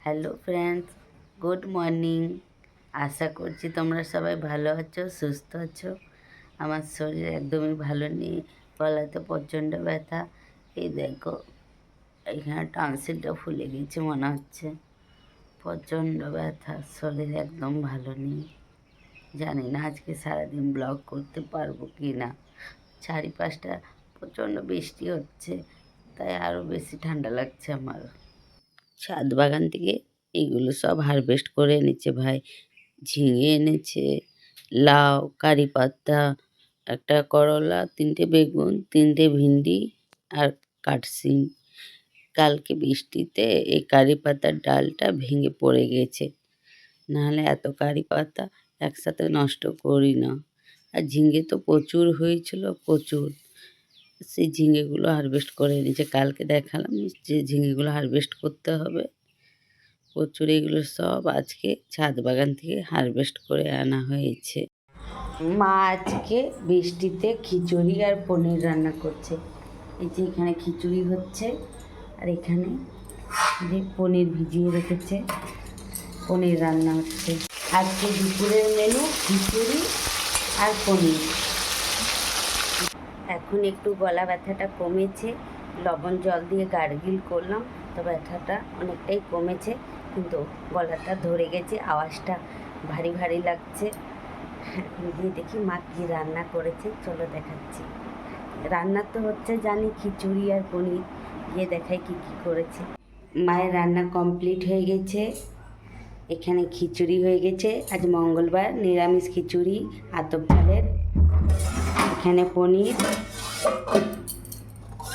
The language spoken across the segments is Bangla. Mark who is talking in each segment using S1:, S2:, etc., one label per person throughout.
S1: Hello friends, good morning. আশা করছি তোমরা সবাই ভালো আছো, সুস্থ আছো। আমার শরীর একদমই ভালো নেই, গলাতে প্রচণ্ড ব্যথা। এই দেখো, এখানে টনসিলটা ফুলে গেছে মনে হচ্ছে। প্রচণ্ড ব্যথা, শরীর একদম ভালো নেই। জানি না আজকে সারাদিন ব্লগ করতে পারবো কি না। চারিপাশটা প্রচণ্ড বৃষ্টি হচ্ছে, তাই আরও বেশি ঠান্ডা লাগছে আমার। ছাদ বাগান থেকে এগুলো সব হারভেস্ট করে এনেছে ভাই। ঝিঙে এনেছে, লাউ, কারি পাতা, একটা করলা, 3টে বেগুন, 3টে ভিন্ডি আর কাটসিম। কালকে বৃষ্টিতে এই কারি পাতার ডালটা ভেঙে পড়ে গেছে, নাহলে এত কারি পাতা একসাথে নষ্ট করি না। আর ঝিঙে তো প্রচুর হয়েছিল, প্রচুর। সেই ঝিঙেগুলো হারভেস্ট করে এনেছে, কালকে দেখালাম যে ঝিঙেগুলো হারভেস্ট করতে হবে। প্রচুর এগুলো সব আজকে ছাদ বাগান থেকে হারভেস্ট করে আনা হয়েছে। মা আজকে বৃষ্টিতে খিচুড়ি আর পনির রান্না করছে। এই যে এখানে খিচুড়ি হচ্ছে, আর এখানে যে পনির ভিজিয়ে রেখেছে, পনির রান্না হচ্ছে। আজকে দুপুরের মেনু খিচুড়ি আর পনির। এখন একটু গলা ব্যথাটা কমেছে, লবণ জল দিয়ে গার্গিল করলাম, তো ব্যথাটা অনেকটাই কমেছে, কিন্তু গলাটা ধরে গেছে, আওয়াজটা ভারী ভারী লাগছে। এখন গিয়ে দেখি মা কী রান্না করেছে, চলো দেখাচ্ছি। রান্না তো হচ্ছে জানি, খিচুড়ি আর পনির, গিয়ে দেখাই কি কি করেছে। মায়ের রান্না কমপ্লিট হয়ে গেছে। এখানে খিচুড়ি হয়ে গেছে, আজ মঙ্গলবার, নিরামিষ খিচুড়ি আতপ চালের। এখানে পনির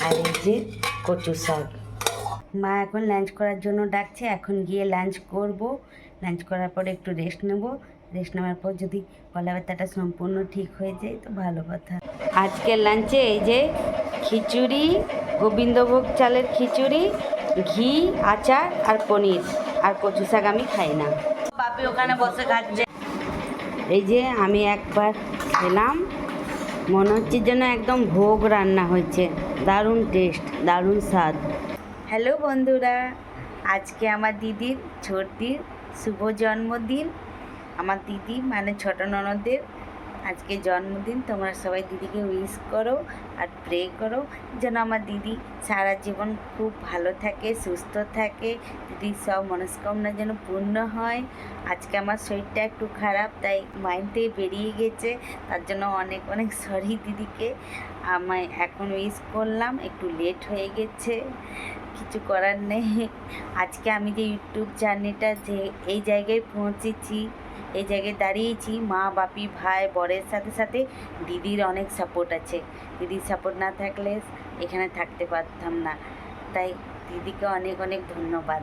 S1: আর এই যে কচু শাক। মা এখন লাঞ্চ করার জন্য ডাকছে, এখন গিয়ে লাঞ্চ করব। লাঞ্চ করার পরে একটু রেস্ট নেব। রেস্ট নেওয়ার পর যদি গলা ব্যথাটা সম্পূর্ণ ঠিক হয়ে যায় তো ভালো কথা। আজকের লাঞ্চে এই যে খিচুড়ি, গোবিন্দভোগ চালের খিচুড়ি, ঘি, আচার আর পনির আর কচু শাক। আমি খাই না, বাপি ওখানে বসে খাচ্ছে। এই যে আমি একবার খেলাম, মনে হচ্ছে যেন একদম ভোগ রান্না হয়েছে। দারুণ টেস্ট, দারুণ স্বাদ। হ্যালো বন্ধুরা, আজকে আমার দিদির, ছোটির শুভ জন্মদিন। আমার দিদি মানে ছোট ননদের আজকে জন্মদিন। তোমরা সবাই দিদিকে উইশ করো আর প্রে করো যেন আমার দিদি সারা জীবন খুব ভালো থাকে, সুস্থ থাকে, দিদির সব মনস্কামনা যেন পূর্ণ হয়। আজকে আমার শরীরটা একটু খারাপ, তাই মাইন্ড থেকে বেরিয়ে গেছে, তার জন্য অনেক অনেক সরি দিদিকে। আমায় এখন উইশ করলাম, একটু লেট হয়ে গেছে, কিছু করার নেই। আজকে আমি যে ইউটিউব জার্নিটা যে এই জায়গায় পৌঁছেছি, এই জায়গায় দাঁড়িয়েছি, মা, বাপি, ভাই, বরের সাথে সাথে দিদির অনেক সাপোর্ট আছে। দিদির সাপোর্ট না থাকলে এখানে থাকতে পারতাম না, তাই দিদিকে অনেক অনেক ধন্যবাদ।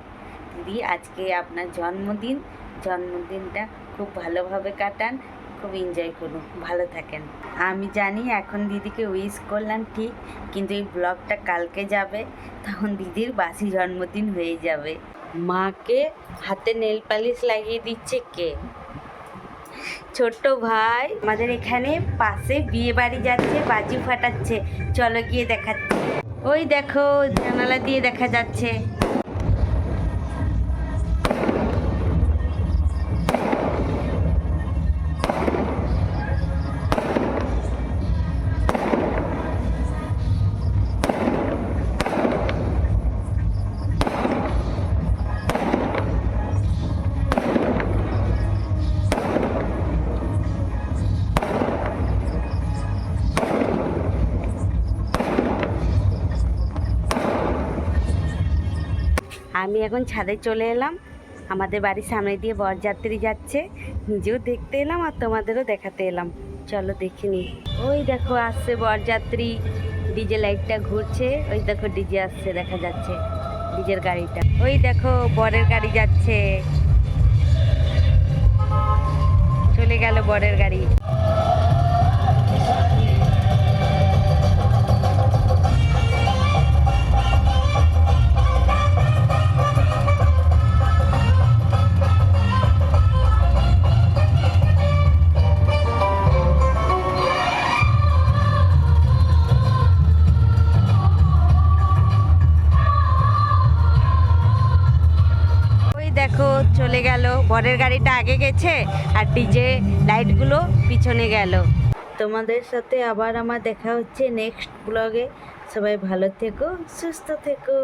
S1: দিদি, আজকে আপনার জন্মদিন, জন্মদিনটা খুব ভালোভাবে কাটান, খুব এনজয় করুন, ভালো থাকেন। আমি জানি এখন দিদিকে উইশ করলাম ঠিক, কিন্তু এই ব্লগটা কালকে যাবে, তখন দিদির বাসি জন্মদিন হয়ে যাবে। মাকে হাতে নেল পালিশ লাগিয়ে দিচ্ছে কে? ছোট্ট ভাই। আমাদের এখানে পাশে বিয়ে বাড়ি যাচ্ছে, বাজি ফাটাচ্ছে, চলো গিয়ে দেখাচ্ছি। ওই দেখো, জানালা দিয়ে দেখা যাচ্ছে। আমি এখন ছাদে চলে এলাম, আমাদের বাড়ির সামনে দিয়ে বরযাত্রী যাচ্ছে, নিজেও দেখতে এলাম আর তোমাদেরও দেখাতে এলাম, চলো দেখে নিই। ওই দেখো আসছে বরযাত্রী, ডিজে লাইটটা ঘুরছে, ওই দেখো ডিজে আসছে, দেখা যাচ্ছে ডিজের গাড়িটা। ওই দেখো বরের গাড়ি যাচ্ছে, চলে গেল বরের গাড়ি। দেখো চলে গেল, বরের গাড়িটা আগে গেছে আর ডিজে লাইটগুলো পিছনে গেল। তোমাদের সাথে আবার আমার দেখা হচ্ছে নেক্সট ব্লগে। সবাই ভালো থেকো, সুস্থ থেকো।